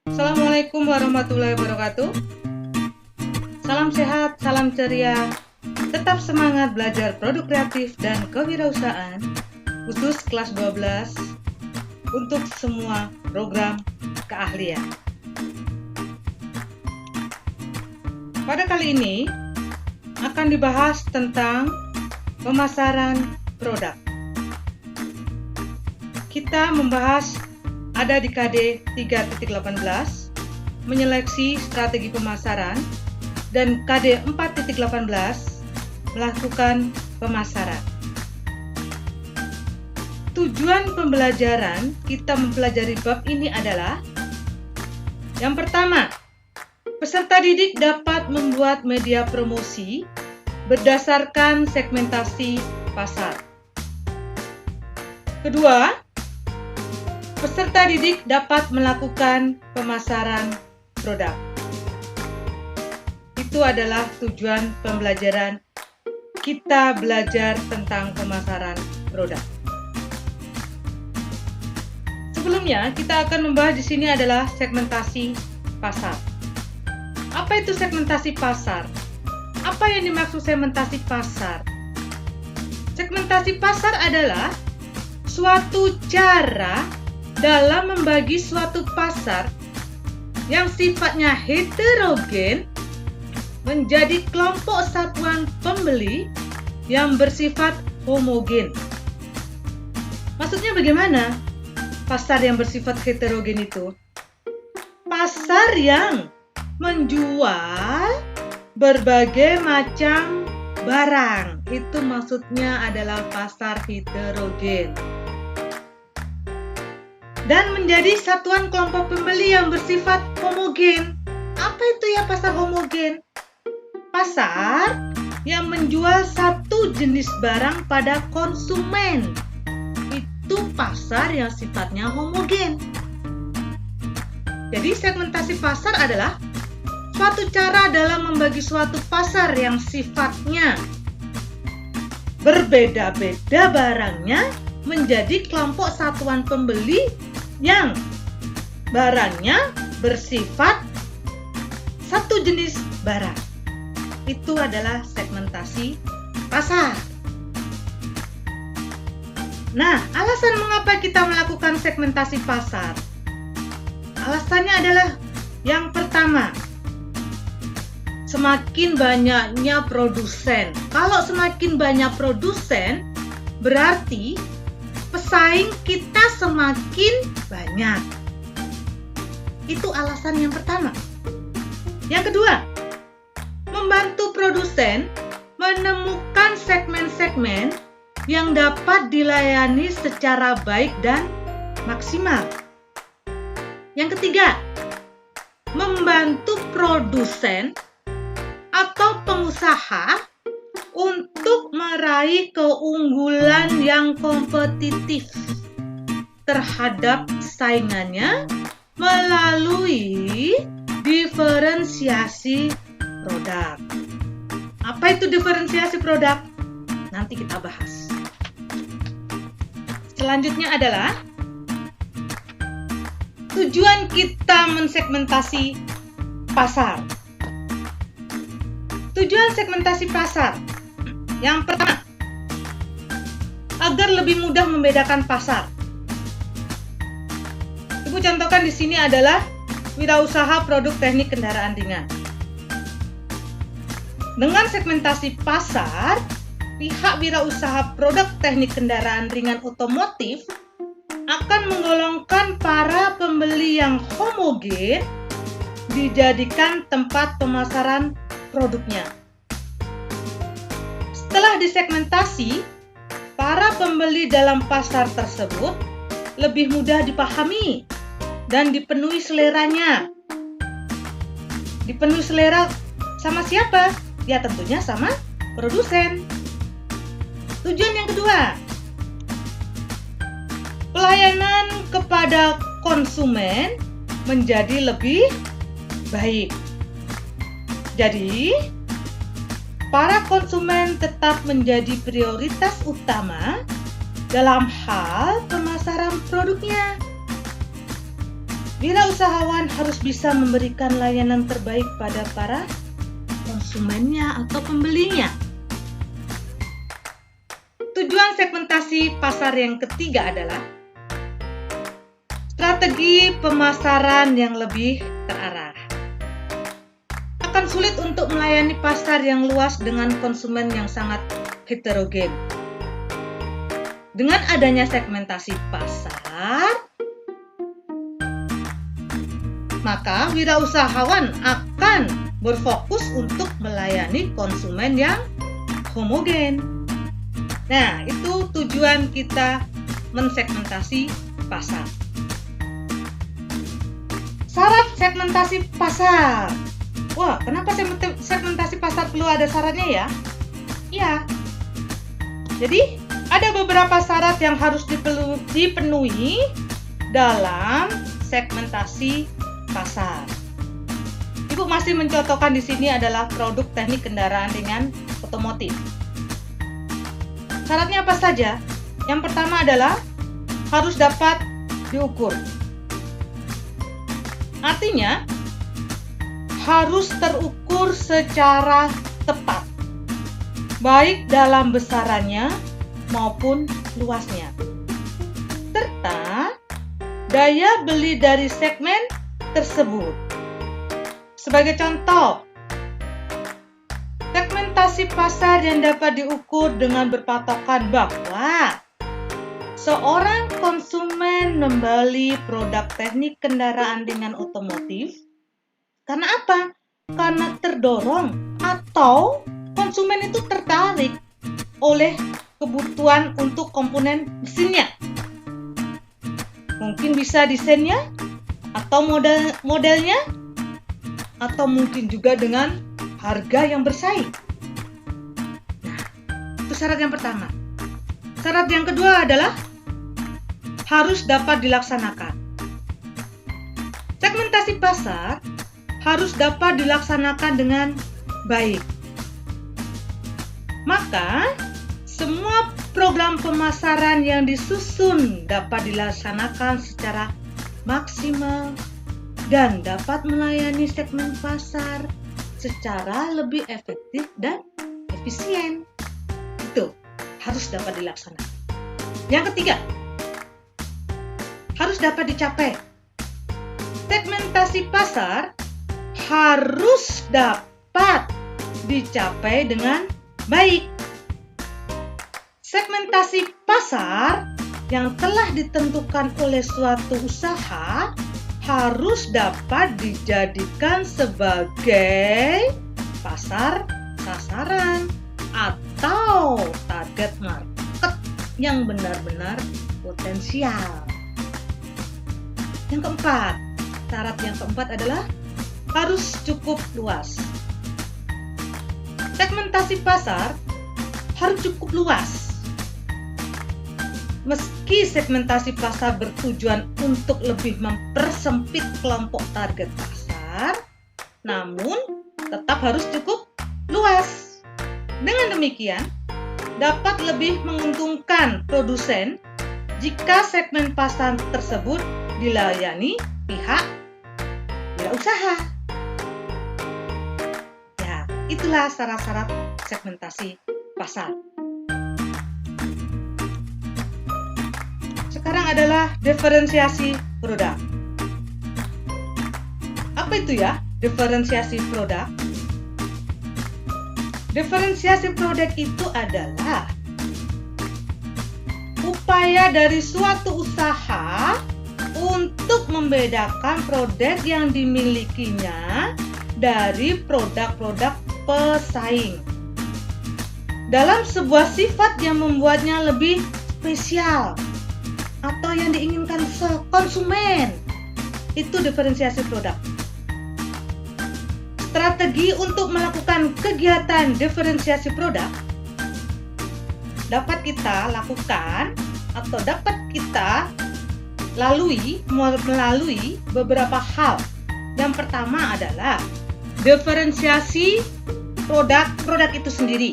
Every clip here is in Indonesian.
Assalamualaikum warahmatullahi wabarakatuh. Salam sehat, salam ceria. Tetap semangat belajar produk kreatif dan kewirausahaan, khusus kelas 12 untuk semua program keahlian. Pada kali ini akan dibahas tentang pemasaran produk. Kita membahas ada di KD 3.18 menyeleksi strategi pemasaran dan KD 4.18 melakukan pemasaran. Tujuan pembelajaran kita mempelajari bab ini adalah: yang pertama, peserta didik dapat membuat media promosi berdasarkan segmentasi pasar. Kedua, peserta didik dapat melakukan pemasaran produk. Itu adalah tujuan pembelajaran kita belajar tentang pemasaran produk. Sebelumnya, kita akan membahas di sini adalah segmentasi pasar. Apa itu segmentasi pasar? Apa yang dimaksud segmentasi pasar? Segmentasi pasar adalah suatu cara dalam membagi suatu pasar yang sifatnya heterogen menjadi kelompok satuan pembeli yang bersifat homogen. Maksudnya bagaimana? Pasar yang bersifat heterogen itu pasar yang menjual berbagai macam barang. Itu maksudnya adalah pasar heterogen. Dan menjadi satuan kelompok pembeli yang bersifat homogen. Apa itu ya pasar homogen? Pasar yang menjual satu jenis barang pada konsumen. Itu pasar yang sifatnya homogen. Jadi segmentasi pasar adalah suatu cara dalam membagi suatu pasar yang sifatnya berbeda-beda barangnya menjadi kelompok satuan pembeli yang barangnya bersifat satu jenis barang. Itu adalah segmentasi pasar. Nah, alasan mengapa kita melakukan segmentasi pasar? Alasannya adalah yang pertama, semakin banyaknya produsen. Kalau semakin banyak produsen, berarti pesaing kita semakin banyak. Itu alasan yang pertama. Yang kedua, membantu produsen menemukan segmen-segmen yang dapat dilayani secara baik dan maksimal. Yang ketiga, membantu produsen atau pengusaha untuk meraih keunggulan yang kompetitif terhadap saingannya melalui diferensiasi produk. Apa itu diferensiasi produk? Nanti kita bahas. Selanjutnya adalah tujuan kita mensegmentasi pasar. Tujuan segmentasi pasar yang pertama, agar lebih mudah membedakan pasar. Ibu contohkan di sini adalah wirausaha produk teknik kendaraan ringan. Dengan segmentasi pasar, pihak wirausaha produk teknik kendaraan ringan otomotif akan menggolongkan para pembeli yang homogen dijadikan tempat pemasaran produknya. Setelah disegmentasi, para pembeli dalam pasar tersebut lebih mudah dipahami dan dipenuhi seleranya. Dipenuhi selera sama siapa? Ya tentunya sama produsen. Tujuan yang kedua, pelayanan kepada konsumen menjadi lebih baik. Jadi, para konsumen tetap menjadi prioritas utama dalam hal pemasaran produknya. wirausahawan harus bisa memberikan layanan terbaik pada para konsumennya atau pembelinya. Tujuan segmentasi pasar yang ketiga adalah strategi pemasaran yang lebih terarah. Akan sulit untuk melayani pasar yang luas dengan konsumen yang sangat heterogen. Dengan adanya segmentasi pasar, maka wirausahawan akan berfokus untuk melayani konsumen yang homogen. Nah, itu tujuan kita mensegmentasi pasar. Syarat segmentasi pasar. Wah, kenapa segmentasi pasar perlu ada syaratnya ya? Iya. Jadi, ada beberapa syarat yang harus dipenuhi dalam segmentasi pasar. Ibu masih mencontohkan di sini adalah produk teknik kendaraan ringan otomotif. Syaratnya apa saja? Yang pertama adalah harus dapat diukur. Artinya, harus terukur secara tepat, baik dalam besarannya maupun luasnya. Serta daya beli dari segmen tersebut. Sebagai contoh, segmentasi pasar yang dapat diukur dengan berpatokan bahwa seorang konsumen membeli produk teknik kendaraan ringan otomotif karena apa? Karena terdorong atau konsumen itu tertarik oleh kebutuhan untuk komponen mesinnya. Mungkin bisa desainnya atau modelnya, atau mungkin juga dengan harga yang bersaing. Nah, itu syarat yang pertama. Syarat yang kedua adalah harus dapat dilaksanakan. Segmentasi pasar harus dapat dilaksanakan dengan baik. Maka, semua program pemasaran yang disusun dapat dilaksanakan secara maksimal dan dapat melayani segmen pasar secara lebih efektif dan efisien. Itu harus dapat dilaksanakan. Yang ketiga, harus dapat dicapai. Segmentasi pasar harus dapat dicapai dengan baik. Segmentasi pasar yang telah ditentukan oleh suatu usaha harus dapat dijadikan sebagai pasar sasaran atau target market yang benar-benar potensial. Yang keempat, syarat yang keempat adalah harus cukup luas. Segmentasi pasar harus cukup luas. Meski segmentasi pasar bertujuan untuk lebih mempersempit kelompok target pasar, namun tetap harus cukup luas. Dengan demikian, dapat lebih menguntungkan produsen jika segmen pasar tersebut dilayani pihak wirausaha. Ya, itulah syarat-syarat segmentasi pasar. Sekarang adalah diferensiasi produk. Apa itu ya diferensiasi produk? Diferensiasi produk itu adalah upaya dari suatu usaha untuk membedakan produk yang dimilikinya dari produk-produk pesaing dalam sebuah sifat yang membuatnya lebih spesial atau yang diinginkan konsumen. Itu diferensiasi produk. Strategi untuk melakukan kegiatan diferensiasi produk dapat kita lakukan atau dapat kita lalui melalui beberapa hal. Yang pertama adalah diferensiasi produk itu sendiri.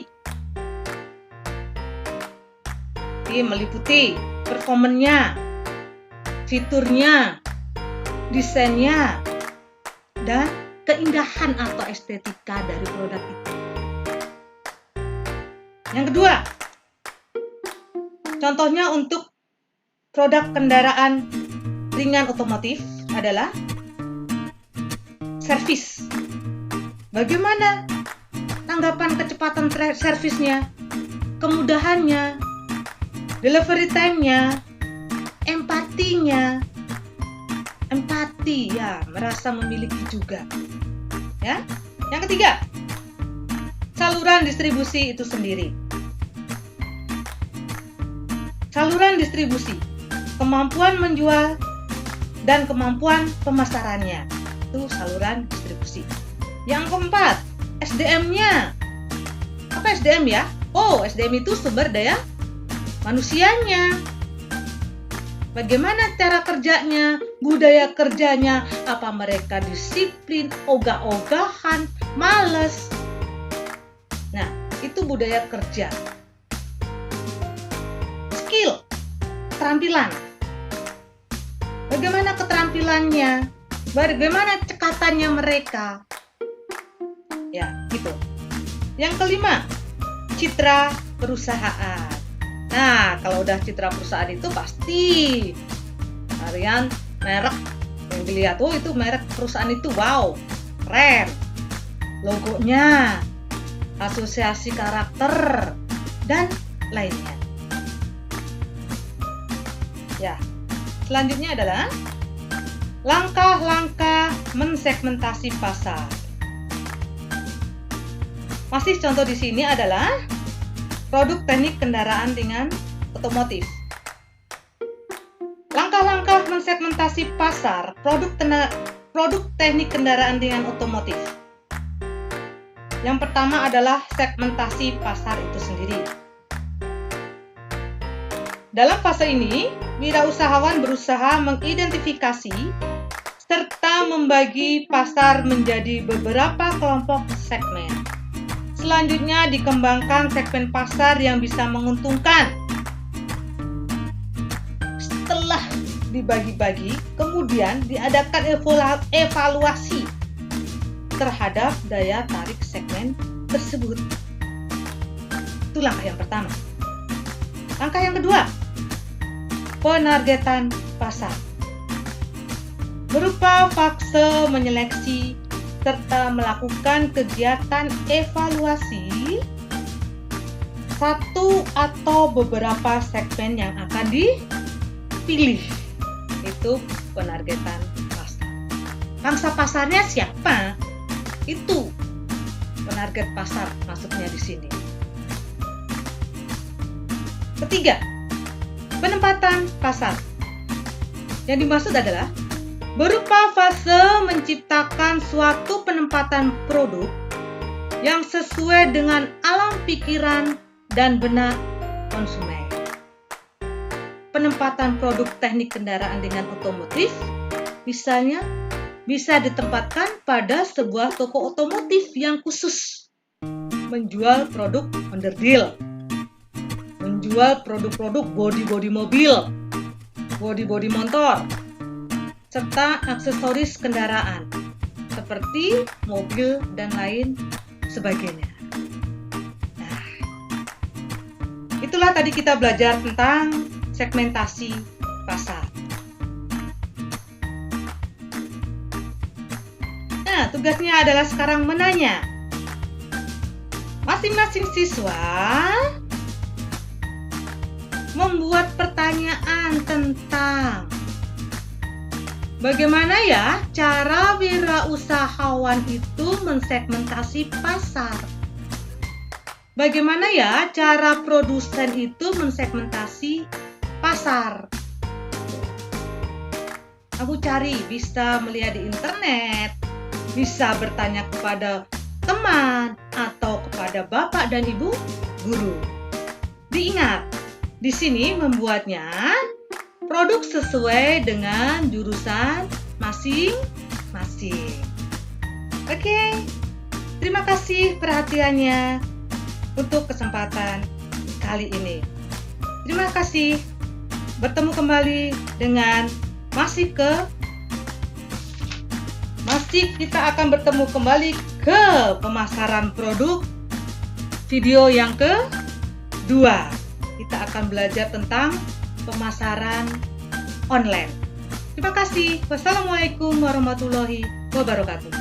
Ini meliputi performanya, fiturnya, desainnya, dan keindahan atau estetika dari produk itu. Yang kedua, contohnya untuk produk kendaraan ringan otomotif adalah servis. Bagaimana tanggapan kecepatan servisnya, kemudahannya, delivery time-nya, empati ya, merasa memiliki juga. Ya. Yang ketiga, saluran distribusi itu sendiri. Saluran distribusi, kemampuan menjual dan kemampuan pemasarannya. Itu saluran distribusi. Yang keempat, SDM-nya. Apa SDM ya? Oh, SDM itu sumber daya manusianya. Bagaimana cara kerjanya, budaya kerjanya, apa mereka disiplin, ogah-ogahan, males. Nah, itu budaya kerja. Skill, keterampilan. Bagaimana keterampilannya? Bagaimana cekatannya mereka? Ya, gitu. Yang kelima, citra perusahaan. Nah, kalau udah citra perusahaan itu pasti harian merek yang dilihat, oh itu merek perusahaan itu, wow, keren. Logonya, asosiasi karakter, dan lainnya. Ya, selanjutnya adalah langkah-langkah mensegmentasi pasar. Masih contoh di sini adalah produk teknik kendaraan ringan otomotif. Langkah-langkah mensegmentasi pasar produk teknik kendaraan ringan otomotif. Yang pertama adalah segmentasi pasar itu sendiri. Dalam fase ini, wirausahawan berusaha mengidentifikasi serta membagi pasar menjadi beberapa kelompok segmen. Selanjutnya dikembangkan segmen pasar yang bisa menguntungkan. Setelah dibagi-bagi, kemudian diadakan evaluasi terhadap daya tarik segmen tersebut. Itu langkah yang pertama. Langkah yang kedua, penargetan pasar. Berupa fase menyeleksi serta melakukan kegiatan evaluasi satu atau beberapa segmen yang akan dipilih. Itu penargetan pasar. Pangsa pasarnya siapa? Itu penarget pasar masuknya di sini. Ketiga, penempatan pasar. Yang dimaksud adalah berupa fase menciptakan suatu penempatan produk yang sesuai dengan alam pikiran dan benak konsumen. Penempatan produk teknik kendaraan ringan otomotif misalnya bisa ditempatkan pada sebuah toko otomotif yang khusus menjual produk onderdil, menjual produk-produk bodi-bodi mobil, bodi-bodi motor, serta aksesoris kendaraan seperti mobil dan lain sebagainya. Nah, itulah tadi kita belajar tentang segmentasi pasar. Nah, tugasnya adalah sekarang menanya. Masing-masing siswa membuat pertanyaan tentang bagaimana ya cara wirausahawan itu mensegmentasi pasar? Bagaimana ya cara produsen itu mensegmentasi pasar? Kamu cari, bisa melihat di internet, bisa bertanya kepada teman atau kepada bapak dan ibu guru. Diingat, di sini membuatnya produk sesuai dengan jurusan masing-masing. Oke, terima kasih perhatiannya untuk kesempatan kali ini. Terima kasih. Bertemu kembali dengan masih ke Masih kita akan bertemu kembali ke pemasaran produk. Video yang kedua, kita akan belajar tentang pemasaran online. Terima kasih. Wassalamualaikum warahmatullahi wabarakatuh.